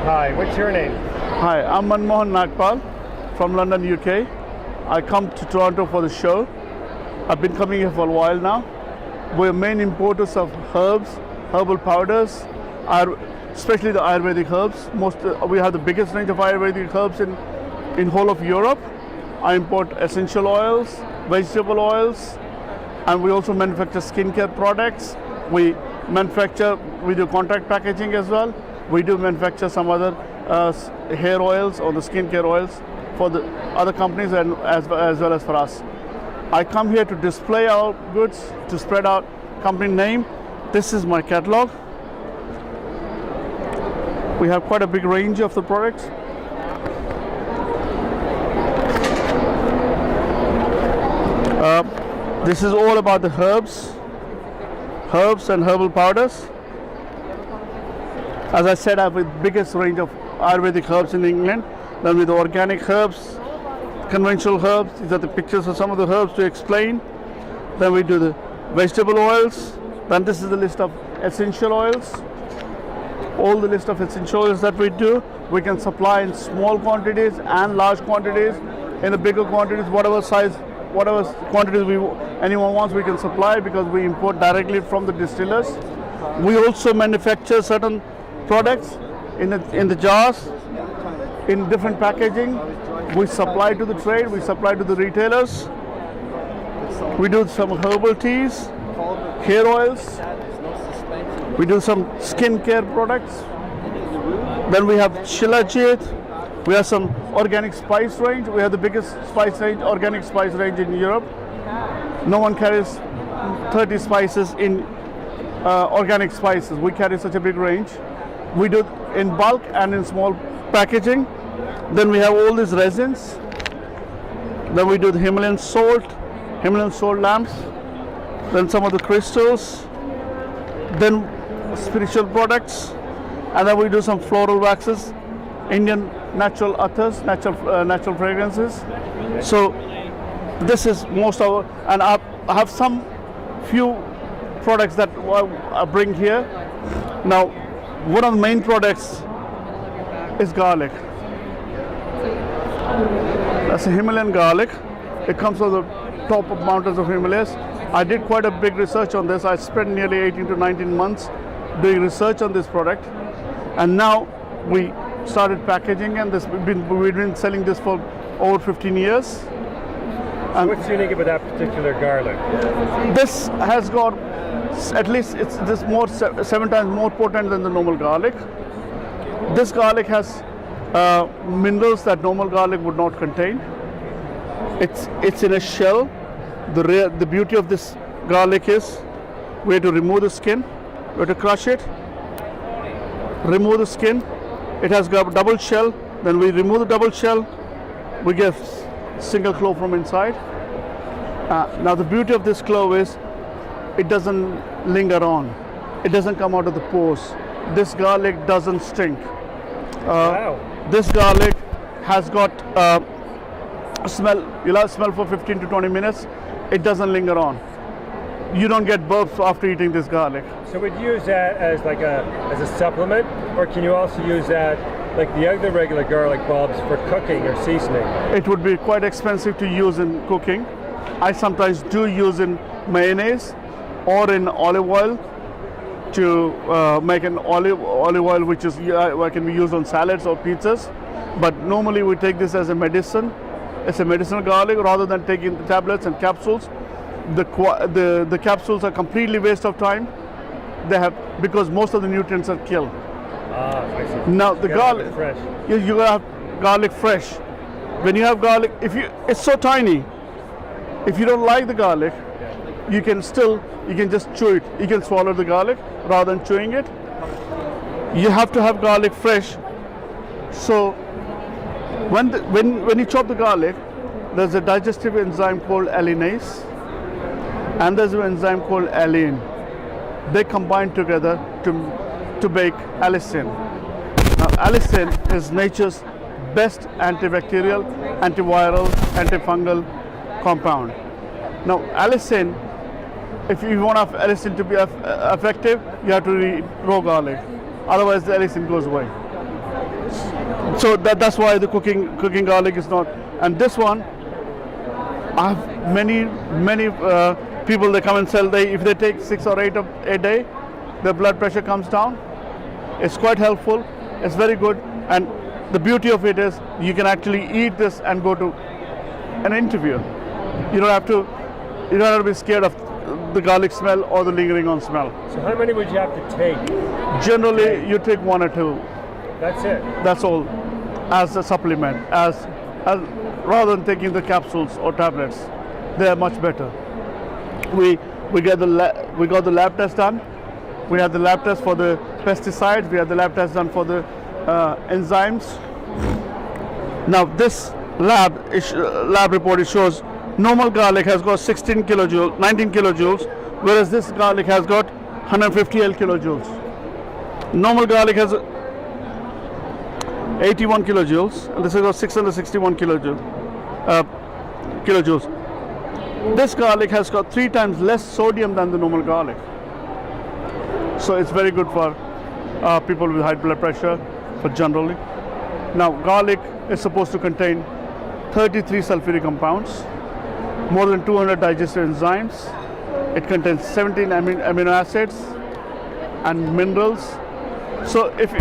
Hi, what's your name? Hi, I'm Manmohan Nagpal from London, UK. I come to Toronto for the show. I've been coming here for a while now. We're main importers of herbs, herbal powders, especially the Ayurvedic herbs. We have the biggest range of Ayurvedic herbs in whole of Europe. I import essential oils, vegetable oils, and we also manufacture skincare products. We do contract packaging as well. We do manufacture some other hair oils or the skincare oils for the other companies and as well as for us. I come here to display our goods, to spread our company name. This is my catalog. We have quite a big range of the products. This is all about the herbs and herbal powders. As I said, I have the biggest range of Ayurvedic herbs in England. Then with organic herbs, conventional herbs. These are the pictures of some of the herbs to explain. Then we do the vegetable oils. Then this is the list of essential oils. All the list of essential oils that we do. We can supply in small quantities and large quantities. In the bigger quantities, whatever quantities anyone wants, we can supply because we import directly from the distillers. We also manufacture certain products in the jars, in different packaging. We supply to the trade, we supply to the retailers. We do some herbal teas, hair oils. We do some skincare products. Then we have Shilajit. We have some organic spice range. We have the biggest organic spice range in Europe. No one carries 30 spices in organic spices. We carry such a big range. We do in bulk and in small packaging. Then we have all these resins. Then we do the Himalayan salt lamps. Then some of the crystals. Then spiritual products. And then we do some floral waxes, Indian natural athars, natural fragrances. So this is most of and I have some few products that I bring here. Now, one of the main products is garlic. That's a Himalayan garlic. It comes from the top of mountains of Himalayas. I did quite a big research on this. I spent nearly 18 to 19 months doing research on this product, and now we started packaging, and we've been selling this for over 15 years. And what's unique about that particular garlic? This has got at least this more 7 times more potent than the normal garlic. This garlic has minerals that normal garlic would not contain. It's in a shell. The beauty of this garlic is we have to remove the skin. We have to crush it, remove the skin. It has got a double shell. Then we remove the double shell. We get single clove from inside. Now the beauty of this clove is it doesn't linger on. It doesn't come out of the pores. This garlic doesn't stink. Wow. This garlic has got smell. You'll have smell for 15 to 20 minutes. It doesn't linger on. You don't get burps after eating this garlic. So would you use that as as a supplement, or can you also use that like the other regular garlic bulbs for cooking or seasoning? It would be quite expensive to use in cooking. I sometimes do use in mayonnaise or in olive oil to make an olive oil which can be used on salads or pizzas. But normally we take this as a medicine. It's a medicinal garlic rather than taking the tablets and capsules. The capsules are completely waste of time. Because most of the nutrients are killed. I see. Now the garlic, fresh. you have garlic fresh. When you have garlic, it's so tiny. If you don't like the garlic, you can just chew it. You can swallow the garlic rather than chewing it. You have to have garlic fresh. So when you chop the garlic, there's a digestive enzyme called allinase, and there's an enzyme called allicin. They combine together to make allicin. Now, allicin is nature's best antibacterial, antiviral, antifungal compound. Now, allicin, if you want allicin to be effective, you have to eat raw garlic. Otherwise, the allicin goes away. So that's why the cooking garlic is not. And this one, I have many people they come and sell. If they take 6 or 8 a day, their blood pressure comes down. It's quite helpful. It's very good. And the beauty of it is you can actually eat this and go to an interview. You don't have to be scared of the garlic smell or the lingering on smell. So how many would you have to take? Generally, you take 1 or 2. That's it. That's all, as a supplement, as rather than taking the capsules or tablets. They are much better. We got the lab test done. We had the lab test for the pesticides. We had the lab test done for the enzymes. Now this lab report, it shows normal garlic has got 19 kilojoules, whereas this garlic has got 158 kilojoules. Normal garlic has 81 kilojoules, and this has got 661 kilojoules. This garlic has got 3 times less sodium than the normal garlic. So it's very good for people with high blood pressure, for generally. Now garlic is supposed to contain 33 sulfuric compounds, more than 200 digestive enzymes. It contains 17 amino acids and minerals. So if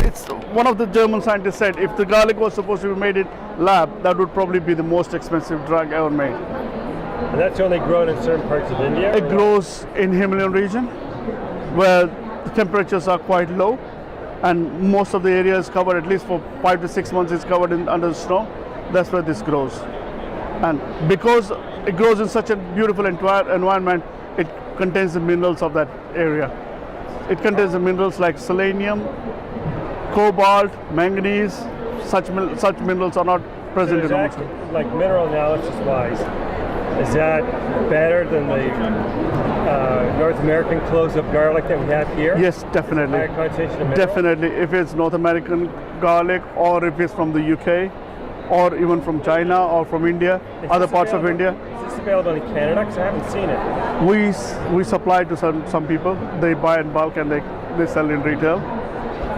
it's one of the German scientists said, if the garlic was supposed to be made in lab, that would probably be the most expensive drug ever made. And that's only grown in certain parts of India? It grows in Himalayan region, where the temperatures are quite low, and most of the area is covered, at least for 5 to 6 months, is covered under the snow. That's where this grows. And because it grows in such a beautiful environment, it contains the minerals of that area. It contains the minerals like selenium, cobalt, manganese. Such minerals are not present in the actually, like mineral analysis wise, is that better than the North American close-up garlic that we have here? Yes, definitely. Higher concentration of minerals? Definitely. If it's North American garlic, or if it's from the UK, or even from China or from India, other parts of India. Is this available in Canada? Because I haven't seen it. We supply to some people. They buy in bulk and they sell in retail.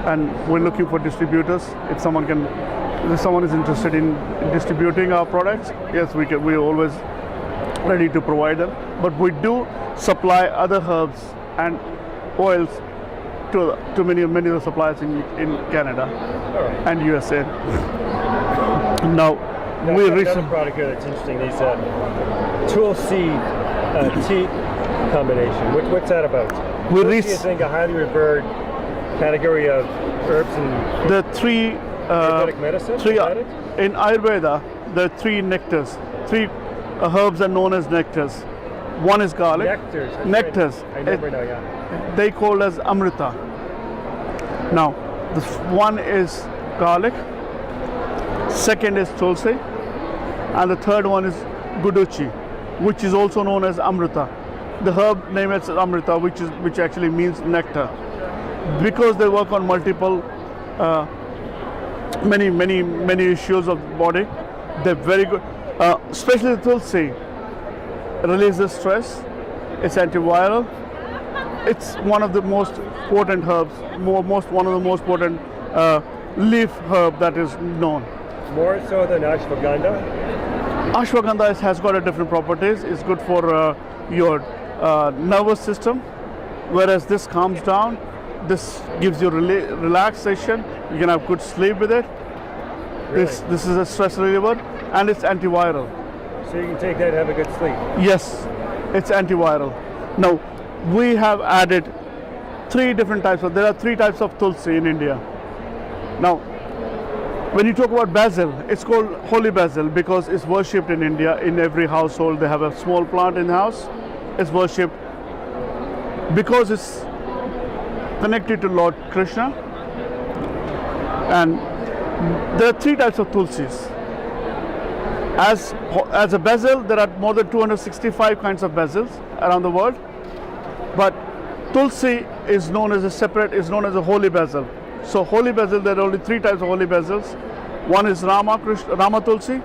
And we're looking for distributors. If someone is interested in distributing our products, yes, we're always ready to provide them. But we do supply other herbs and oils to many of the suppliers in Canada and USA. Now we another recently product here that's interesting. These Tulsi tea combination. What's that about? Tulsi is, I think, a highly revered category of herbs and the three Ayurvedic medicine. In Ayurveda, there are 3 nectars. 3 herbs are known as nectars. One is garlic. Nectars. I never know. Yeah. They call as amrita. Now, the one is garlic. Second is tulsi, and the third one is guduchi, which is also known as amrita. The herb name is amrita, which actually means nectar. Because they work on multiple, many issues of the body, they're very good. Especially the tulsi releases stress. It's antiviral. It's one of the most potent herbs, one of the most potent leaf herb that is known. More so than ashwagandha? Ashwagandha has got a different properties. It's good for your nervous system, whereas this calms down. This gives you relaxation. You can have good sleep with it. Really? This is a stress reliever, and it's antiviral. So you can take that and have a good sleep? Yes, it's antiviral. Now, we have added 3 different types of, there are 3 types of tulsi in India. Now, when you talk about basil, it's called holy basil because it's worshipped in India. In every household, they have a small plant in the house. It's worshipped because it's connected to Lord Krishna. And there are 3 types of tulsis. As a basil, there are more than 265 kinds of basils around the world. But tulsi is known as a holy basil. So holy basil, there are only 3 types of holy basils. One is Rama Tulsi,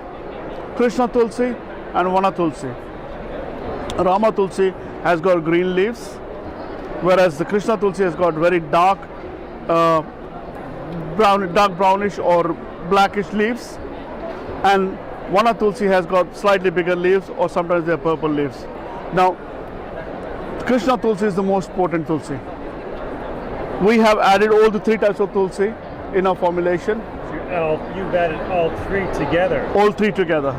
Krishna Tulsi, and Vana Tulsi. Rama Tulsi has got green leaves, whereas the Krishna Tulsi has got very dark dark brownish or blackish leaves, and Vana Tulsi has got slightly bigger leaves, or sometimes they're purple leaves. Now, Krishna Tulsi is the most potent Tulsi. We have added all the 3 types of Tulsi in our formulation. You've added all 3 together. All 3 together.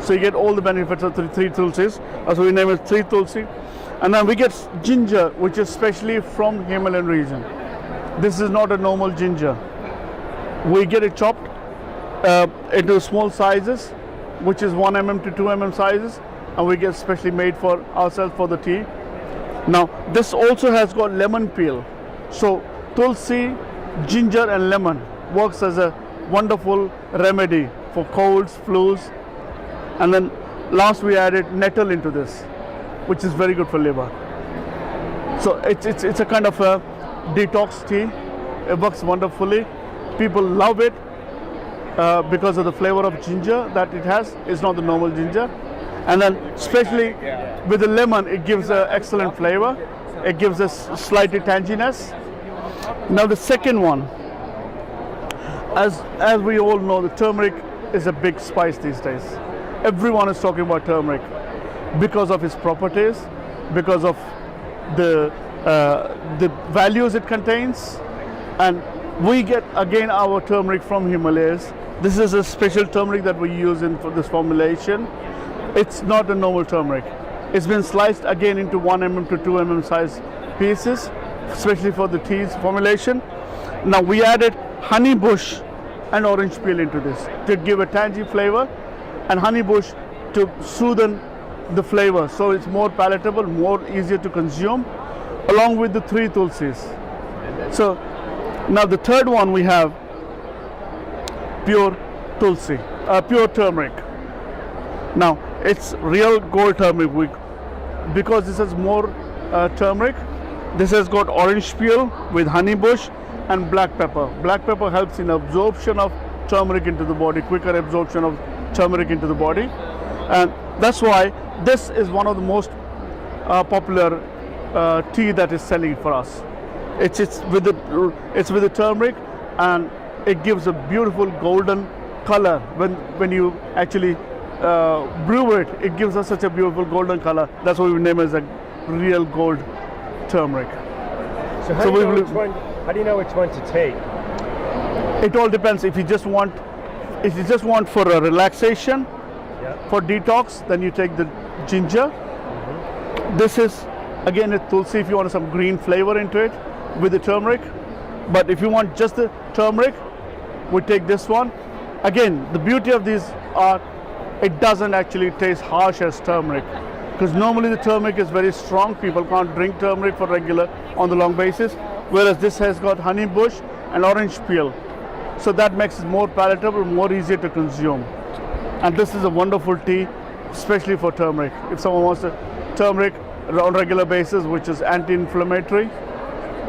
So you get all the benefits of three Tulsis. So we name it 3 Tulsi. And then we get ginger, which is specially from Himalayan region. This is not a normal ginger. We get it chopped into small sizes, which is 1 mm to 2 mm sizes, and we get specially made for ourselves for the tea. Now, this also has got lemon peel. So Tulsi, ginger and lemon works as a wonderful remedy for colds, flus. And then last we added nettle into this, which is very good for liver. So it's a kind of a detox tea. It works wonderfully. People love it because of the flavor of ginger that it has. It's not the normal ginger. And then especially with the lemon, it gives an excellent flavor. It gives us slightly tanginess. Now the second one, as we all know, the turmeric is a big spice these days. Everyone is talking about turmeric because of its properties, because of the values it contains, and we get again our turmeric from Himalayas. This is a special turmeric that we use for this formulation. It's not a normal turmeric. It's been sliced again into 1 mm to 2 mm size pieces, especially for the teas formulation. Now we added honey bush and orange peel into this to give a tangy flavor, and honey bush to soothe the flavor, so it's more palatable, more easier to consume, along with the 3 tulsis. So now the third one we have pure tulsi, pure turmeric. Now it's real gold turmeric because this has more turmeric. This has got orange peel with honey bush and black pepper. Black pepper helps in absorption of turmeric into the body, quicker absorption of turmeric into the body, and that's why this is one of the most popular tea that is selling for us. It's with the turmeric, and it gives a beautiful golden color when you actually brew it. It gives us such a beautiful golden color. That's why we name it as a real gold turmeric. So how do you know which one to take? It all depends. If you just want for a relaxation, for detox, then you take the ginger. This is again a tulsi if you want some green flavor into it with the turmeric. But if you want just the turmeric, we take this one. Again, the beauty of these are it doesn't actually taste harsh as turmeric, because normally the turmeric is very strong. People can't drink turmeric for regular on the long basis, whereas this has got honey bush and orange peel. So that makes it more palatable, more easier to consume. And this is a wonderful tea, especially for turmeric. If someone wants a turmeric on a regular basis, which is anti-inflammatory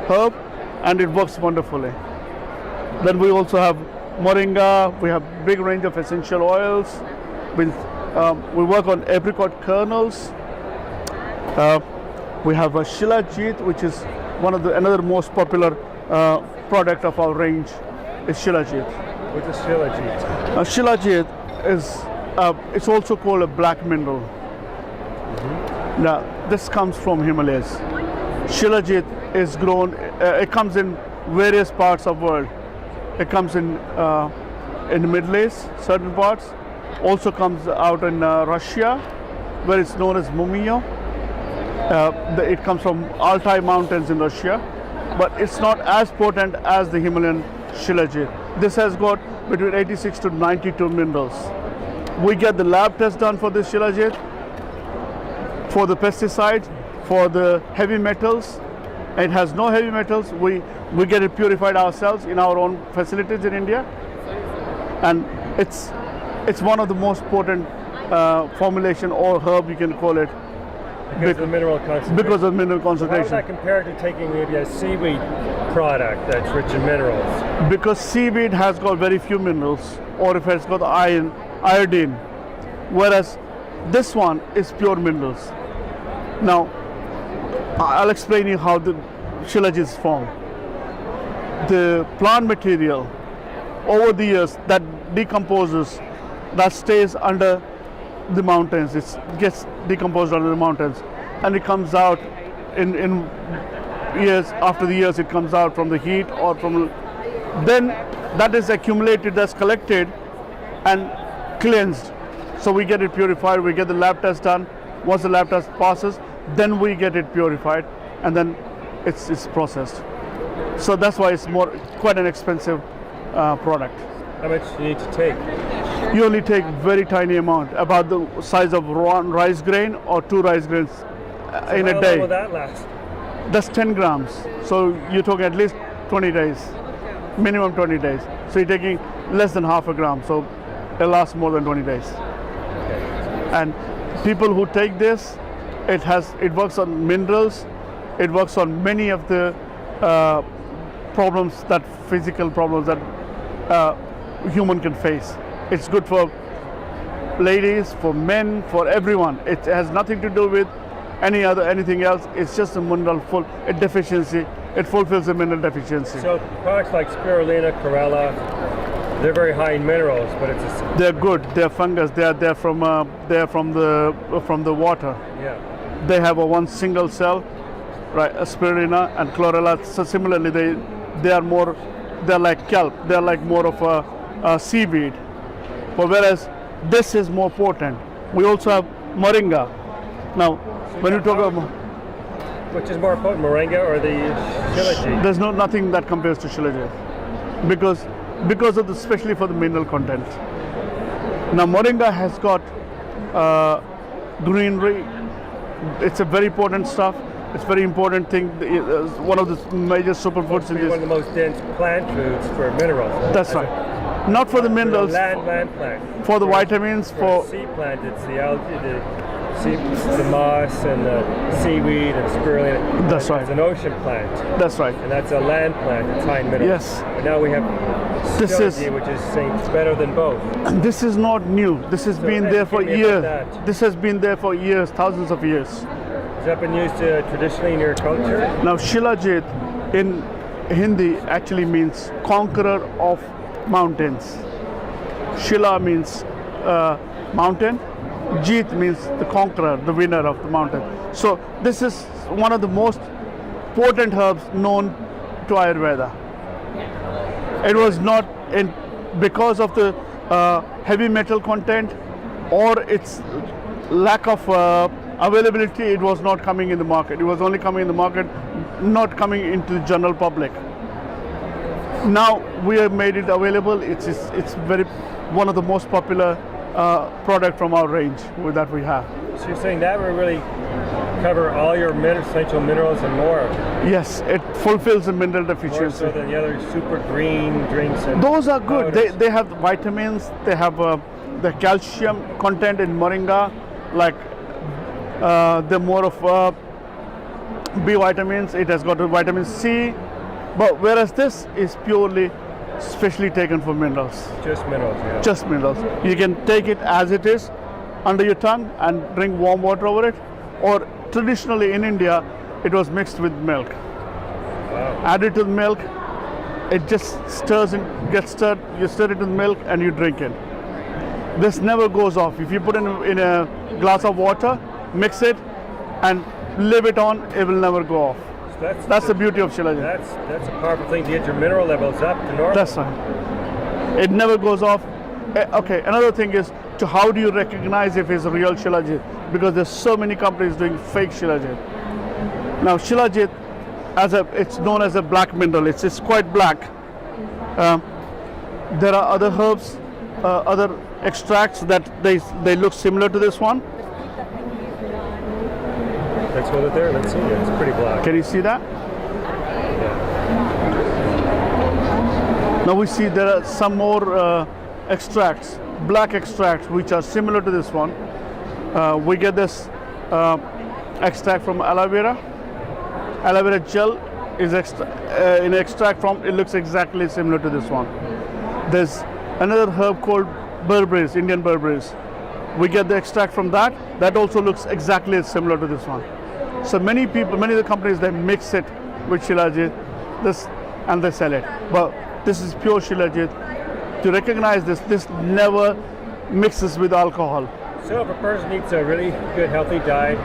herb, and it works wonderfully. Then we also have moringa. We have big range of essential oils. We work on apricot kernels. We have a shilajit, which is another most popular product of our range. Is shilajit. What's a shilajit? Shilajit is it's also called a black mineral. Now this comes from Himalayas. Shilajit is grown. It comes in various parts of the world. It comes in the Middle East, certain parts. Also comes out in Russia, where it's known as mumio. It comes from Altai mountains in Russia, but it's not as potent as the Himalayan shilajit. This has got between 86 to 92 minerals. We get the lab test done for this shilajit, for the pesticides, for the heavy metals. It has no heavy metals. We get it purified ourselves in our own facilities in India, and it's one of the most potent formulation or herb, you can call it, because of the mineral concentration. Because of mineral concentration. So how does that compare to taking maybe a seaweed product that's rich in minerals? Because seaweed has got very few minerals, or if it's got iodine, whereas this one is pure minerals. Now I'll explain you how the shilajit is formed. the plant material over the years that decomposes, that stays under the mountains. It gets decomposed under the mountains, and it comes out in years after the years. It comes out from the heat or from then that is accumulated, that's collected and cleansed. So we get it purified. We get the lab test done. Once the lab test passes, then we get it purified, and then it's processed. So that's why it's quite an expensive product. How much do you need to take? You only take very tiny amount, about the size of one rice grain or 2 rice grains in a How day. long will that last? That's 10 grams. So you're talking at least 20 days, minimum 20 days. So you're taking less than half a gram. So it lasts more than 20 days. And people who take this, it works on minerals. It works on many of the problems, that physical problems that human can face. It's good for ladies, for men, for everyone. It has nothing to do with anything else. It's just a mineral deficiency. It fulfills a mineral deficiency. So products like spirulina, chlorella, they're very high in minerals, but they're good. They're fungus. They're from the water. Yeah. They have a one single cell, right? A spirulina and chlorella. So similarly, they're like kelp. They're like more of a seaweed. But whereas this is more potent. We also have moringa. Now, when you talk about which is more potent, moringa or the shilajit? there's nothing that compares to shilajit because of especially for the mineral content. Now, moringa has got greenery. It's a very potent stuff. It's very important thing. One of the major superfoods in this. One of the most dense plant foods for minerals. That's right. Not for the minerals. Land plant. For the vitamins. For sea plant, it's the algae, the moss and the seaweed and spirulina. That's right. It's an ocean plant. That's right. And that's a land plant. It's high in minerals. Yes. But now we have shilajit, which is saying it's better than both. And this is not new. This has been there for years. This has been there for years, thousands of years. Has that been used traditionally in your culture? Now, shilajit in Hindi actually means conqueror of mountains. Shila means mountain. Jeet means the conqueror, the winner of the mountain. So this is one of the most potent herbs known to Ayurveda. It was not because of the heavy metal content or its lack of availability. It was not coming in the market. It was only coming in the market, not coming into the general public. Now we have made it available. It's very one of the most popular product from our range that we have. So you're saying that will really cover all your essential minerals and more? Yes, it fulfills the mineral deficiency. More so than the other super green drinks. And those are good. They have vitamins. They have the calcium content in moringa, like they're more of B vitamins. It has got vitamin C, but whereas this is purely specially taken for minerals. Just minerals, yeah. Just minerals. You can take it as it is under your tongue and drink warm water over it, or traditionally in India, it was mixed with milk. Wow. Added to the milk, it just gets stirred. You stir it with milk and you drink it. This never goes off. If you put it in a glass of water, mix it, and leave it on, it will never go off. So that's the beauty of shilajit. That's a powerful thing to get your mineral levels up to normal. That's right. It never goes off. Okay, another thing is how do you recognize if it's real shilajit? Because there's so many companies doing fake shilajit. Now shilajit, it's known as a black mineral. It's quite black. There are other herbs, other extracts that they look similar to this one. Let's hold it there. Let's see. It's pretty black. Can you see that? Yeah. Now we see there are some more extracts, black extracts, which are similar to this one. We get this extract from aloe vera. Aloe vera gel is in extract from. It looks exactly similar to this one. There's another herb called berberries, Indian berberries. We get the extract from that. That also looks exactly similar to this one. So many of the companies, they mix it with shilajit. and they sell it. But this is pure Shilajit. To recognize this, this never mixes with alcohol. So if a person eats a really good healthy diet,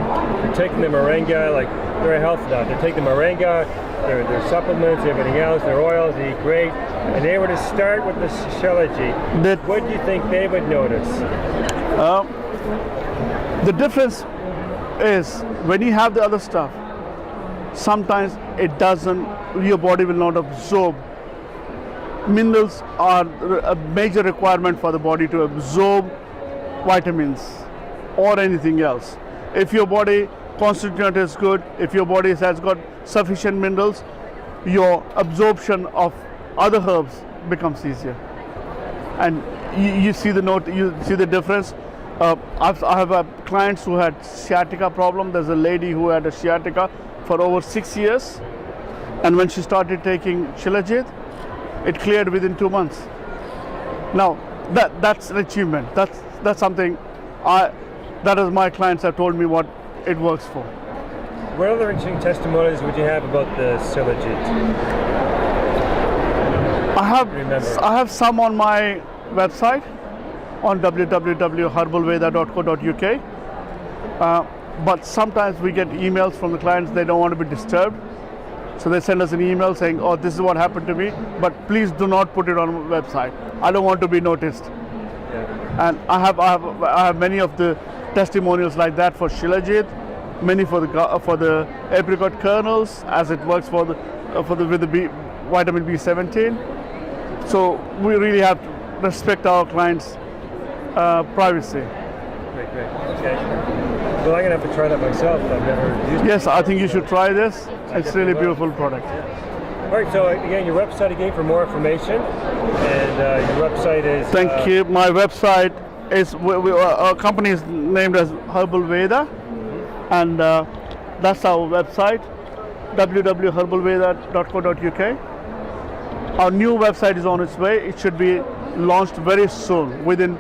they're taking the moringa, like they're a health diet, they take the moringa, their supplements, everything else, their oils, they eat great, and they were to start with the Shilajit, what do you think they would notice? The difference is when you have the other stuff, sometimes it doesn't, your body will not absorb. Minerals are a major requirement for the body to absorb vitamins or anything else. If your body constituent is good, if your body has got sufficient minerals, your absorption of other herbs becomes easier. And you see the difference. I have clients who had sciatica problem. There's a lady who had a sciatica for over 6 years, and when she started taking Shilajit, it cleared within 2 months. Now that's an achievement. That's something that is my clients have told me what it works for. What other interesting testimonies would you have about the Shilajit? I have some on my website on www.herbalveda.co.uk. But sometimes we get emails from the clients, they don't want to be disturbed. So they send us an email saying, oh, this is what happened to me, but please do not put it on the website. I don't want to be noticed. Yeah. And I have many of the testimonials like that for Shilajit, many for the apricot kernels, as it works with the vitamin B17. So we really have to respect our clients' privacy. Great. Okay. Well, I'm gonna have to try that myself. I've never used it. Yes, I think you should try this. It's really beautiful product. Yeah. All right. So again, your website again for more information, and your website is. Thank you. My website is our company is named as Herbalveda, and that's our website, www.herbalveda.co.uk. Our new website is on its way. It should be launched very soon. Within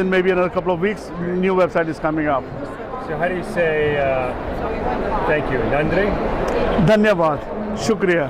maybe another couple of weeks, new website is coming up. So how do you say thank you? Nandri? Dhanyavad. Shukriya.